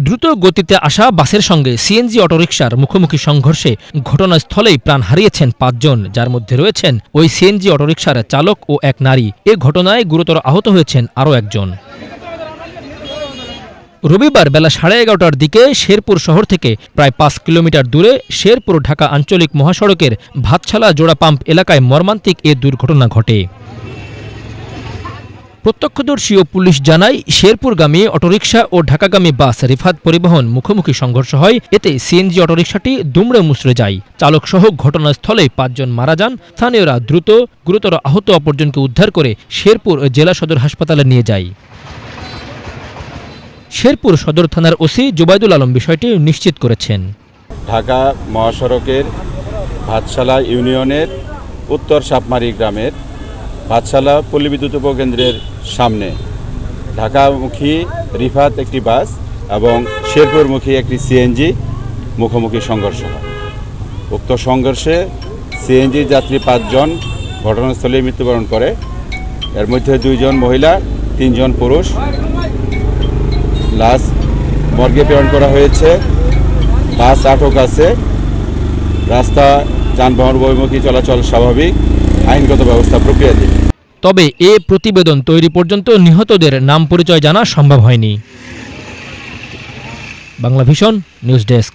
দ্রুত গতিতে আসা বাসের সঙ্গে সিএনজি অটোরিকশার মুখোমুখি সংঘর্ষে ঘটনাস্থলেই প্রাণ হারিয়েছেন ৫ জন, যার মধ্যে রয়েছেন ওই সিএনজি অটোরিকশার চালক ও এক নারী। এ ঘটনায় গুরুতর আহত হয়েছেন আরও একজন। রবিবার বেলা 11:30টার দিকে শেরপুর শহর থেকে প্রায় ৫ কিলোমিটার দূরে শেরপুর ঢাকা আঞ্চলিক মহাসড়কের ভাতছালা জোড়া পাম্প এলাকায় মর্মান্তিক এ দুর্ঘটনা ঘটে। প্রত্যক্ষদর্শী ও পুলিশ জানায়, শেরপুরগামী অটোরিকশা ও ঢাকাগামী বাস রিফাত পরিবহন মুখোমুখি সংঘর্ষ হয়। এতে সিএনজি অটোরিকশাটি দুমড়ে মুচড়ে যায়। চালকসহ ঘটনাস্থলেই ৫ জন মারা যান। স্থানীয়রা দ্রুত গুরুতর আহত অপরজনকে উদ্ধার করে শেরপুর জেলা সদর হাসপাতালে নিয়ে যায়। শেরপুর সদর থানার ওসি জুবাইদুল আলম বিষয়টি নিশ্চিত করেছেন। ঢাকা মহাসড়কের ভাতশালা ইউনিয়নের উত্তর সাপমারি গ্রামের ভাতশালা পল্লী বিদ্যুৎ উপকেন্দ্রের সামনে ঢাকামুখী রিফাত একটি বাস এবং শেরপুরমুখী একটি সিএনজি মুখোমুখি সংঘর্ষ হয়। উক্ত সংঘর্ষে সিএনজি যাত্রী ৫ জন ঘটনাস্থলে মৃত্যুবরণ করে। এর মধ্যে 2 জন মহিলা, 3 জন পুরুষ। লাশ মর্গে প্রেরণ করা হয়েছে। বাস আটক আছে। রাস্তা যানবাহন উভয়মুখী চলাচল স্বাভাবিক। আইনগত ব্যবস্থা প্রক্রিয়াধীন। তবে এ প্রতিবেদন তৈরি পর্যন্ত নিহতদের নাম পরিচয় জানা সম্ভব হয়নি। Banglavision news desk.